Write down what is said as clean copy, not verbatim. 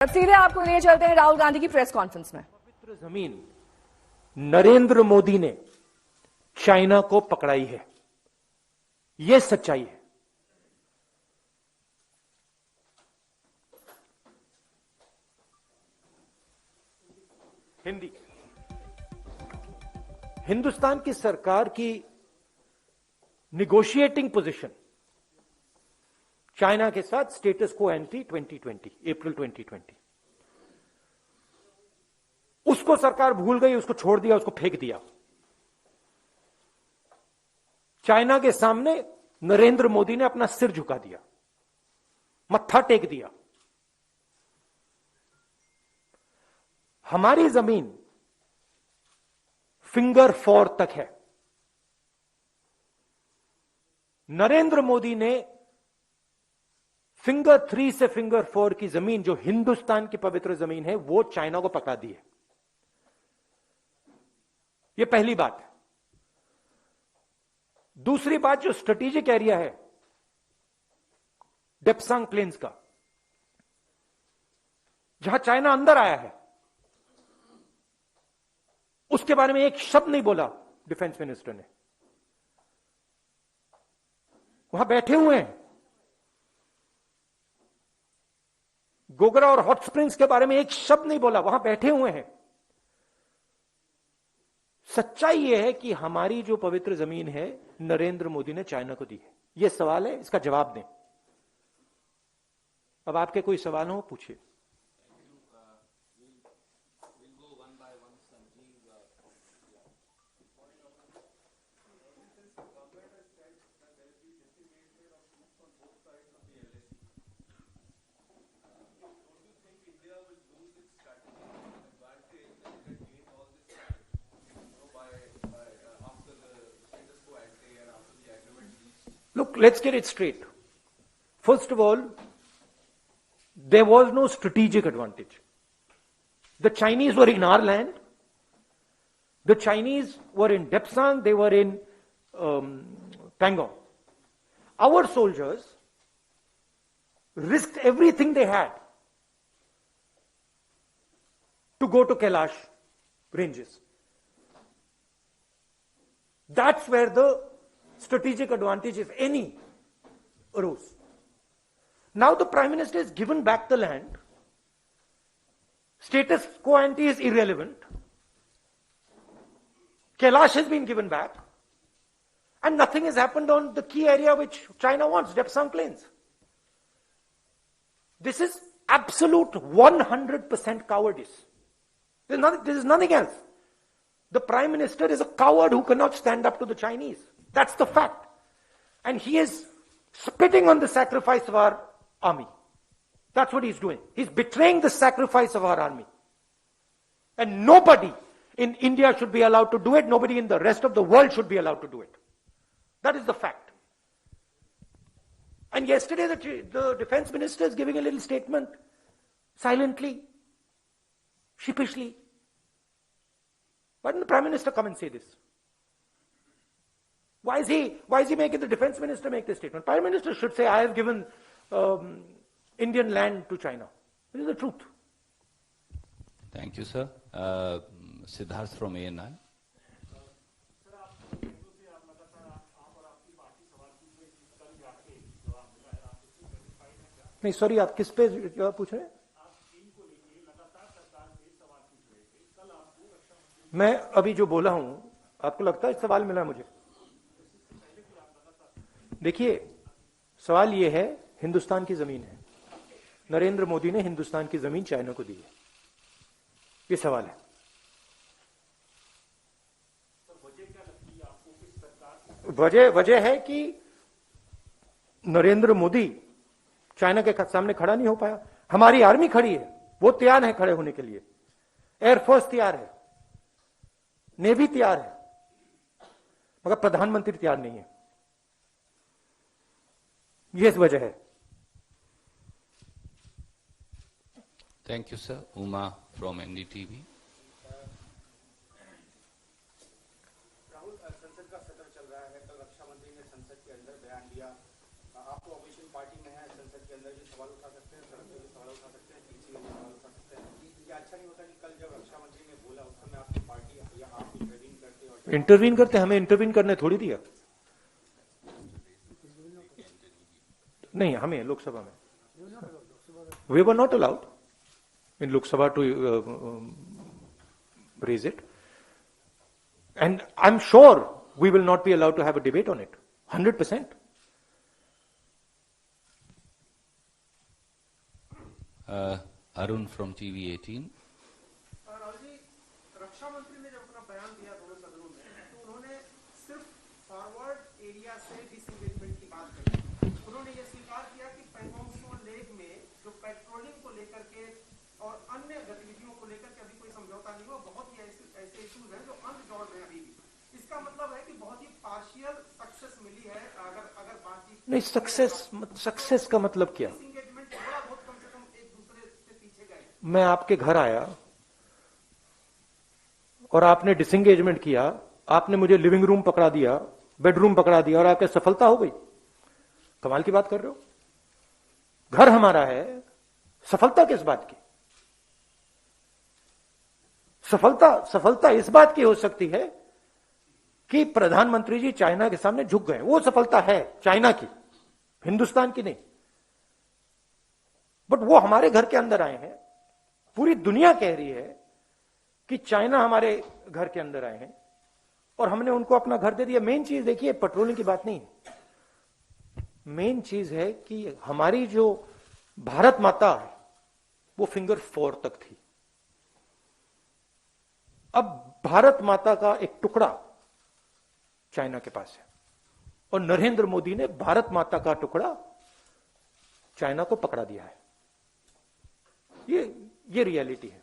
अब सीधे आपको लिए चलते हैं राहुल गांधी की प्रेस कॉन्फ्रेंस में। पवित्र जमीन नरेंद्र मोदी ने चाइना को पकड़ाई है, यह सच्चाई है। हिंदी हिंदुस्तान की सरकार की निगोशिएटिंग पोजीशन चाइना के साथ स्टेटस को एंटी 2020 अप्रैल 2020 उसको सरकार भूल गई, उसको छोड़ दिया, उसको फेंक दिया। चाइना के सामने नरेंद्र मोदी ने अपना सिर झुका दिया, मत्था टेक दिया। हमारी जमीन फिंगर 4 तक है। नरेंद्र मोदी ने फिंगर 3 से फिंगर 4 की जमीन, जो हिंदुस्तान की पवित्र जमीन है, वो चाइना को पकड़ा दी है। यह पहली बात है। दूसरी बात, जो स्ट्रेटेजिक एरिया है डेप्सांग प्लेन्स का, जहां चाइना अंदर आया है, उसके बारे में एक शब्द नहीं बोला डिफेंस मिनिस्टर ने। वहां बैठे हुए हैं। गोगरा और हॉट स्प्रिंग्स के बारे में एक शब्द नहीं बोला, वहां बैठे हुए हैं। सच्चाई यह है कि हमारी जो पवित्र जमीन है नरेंद्र मोदी ने चाइना को दी है। यह सवाल है, इसका जवाब दें। अब आपके कोई सवाल हो पूछिए। Look, let's get it straight. First of all, there was no strategic advantage. The Chinese were in our land. The Chinese were in Depsang, they were in Pangong. Our soldiers risked everything they had to go to Kailash ranges. That's where the strategic advantage, if any, arose. Now the Prime Minister has given back the land. Status quo ante is irrelevant. Kailash has been given back. And nothing has happened on the key area which China wants, Depsang Plains. This is absolute 100% cowardice. There is nothing else. The Prime Minister is a coward who cannot stand up to the Chinese. That's the fact. And he is spitting on the sacrifice of our army. That's what he's doing. He's betraying the sacrifice of our army. And nobody in India should be allowed to do it. Nobody in the rest of the world should be allowed to do it. That is the fact. And yesterday the defense minister is giving a little statement, silently, sheepishly. Why didn't the Prime Minister come and say this? Why is he making the defense minister make this statement? Prime Minister should say, I have given Indian land to China. This is the truth. Thank you, sir. Siddharth from ANI. नहीं sorry, आप किस पे जवाब पूछ रहे हैं? मैं अभी जो बोला हूं, आपको लगता है सवाल मिला मुझे? देखिए, सवाल यह है, हिंदुस्तान की जमीन है, नरेंद्र मोदी ने हिंदुस्तान की जमीन चाइना को दी है, ये सवाल है। वजह है कि नरेंद्र मोदी चाइना के सामने खड़ा नहीं हो पाया। हमारी आर्मी खड़ी है, वो तैयार है खड़े होने के लिए, एयरफोर्स तैयार है, नेवी तैयार है, मगर प्रधानमंत्री तैयार नहीं है। ये वजह है। Thank you, sir. Uma from NDTV. Rahul, संसद का सत्र चल रहा है। कल रक्षा मंत्री ने संसद के अंदर बयान दिया। आपको ऑपोजिशन पार्टी में है, संसद के अंदर भी सवाल उठा सकते हैं, सड़क पे भी सवाल उठा सकते हैं, किसी में भी सवाल इंटरवीन करते, हमें इंटरवीन करने थोड़ी दिया। नहीं, हमें लोकसभा में we were not allowed in Lok Sabha to raise it, and I'm sure we will not be allowed to have a debate on it 100%. Arun from TV18. Rahul ji, रक्षा मंत्री ने जब अपना बयान दिया दोनों सदनों में, तो उन्होंने सिर्फ फॉरवर्ड एरिया से डिसएंगेजमेंट की बात करी। उन्होंने ये स्वीकार किया कि पैंगोंग त्सो लेक में जो पेट्रोलिंग को लेकर के और अन्य गतिविधियों को लेकर के अभी कोई समझौता नहीं हुआ, बहुत ही ऐसे इश्यूज हैं जो अनरिजॉल्व हैं अभी भी। इसका मतलब है कि बहुत ही पार्शियल सक्सेस मिली है। अगर बातचीत नहीं, सक्सेस का मतलब क्या? डिसएंगेजमेंट थोड़ा बहुत कम से कम एक दूसरे से पीछे गए। मैं आपके घर आया और आपने डिसएंगेजमेंट किया, आपने मुझे लिविंग रूम पकड़ा दिया, बेडरूम पकड़ा दिया और आपके सफलता हो गई? कमाल की बात कर रहे हो। घर हमारा है, सफलता किस बात की? सफलता इस बात की हो सकती है कि प्रधानमंत्री जी चाइना के सामने झुक गए, वो सफलता है चाइना की, हिंदुस्तान की नहीं। बट वो हमारे घर के अंदर आए हैं, पूरी दुनिया कह रही है कि चाइना हमारे घर के अंदर आए हैं और हमने उनको अपना घर दे दिया। मेन चीज देखिए, पेट्रोलिंग की बात नहीं है। मेन चीज है कि हमारी जो भारत माता है वो फिंगर 4 तक थी। अब भारत माता का एक टुकड़ा चाइना के पास है और नरेंद्र मोदी ने भारत माता का टुकड़ा चाइना को पकड़ा दिया है। ये रियलिटी है।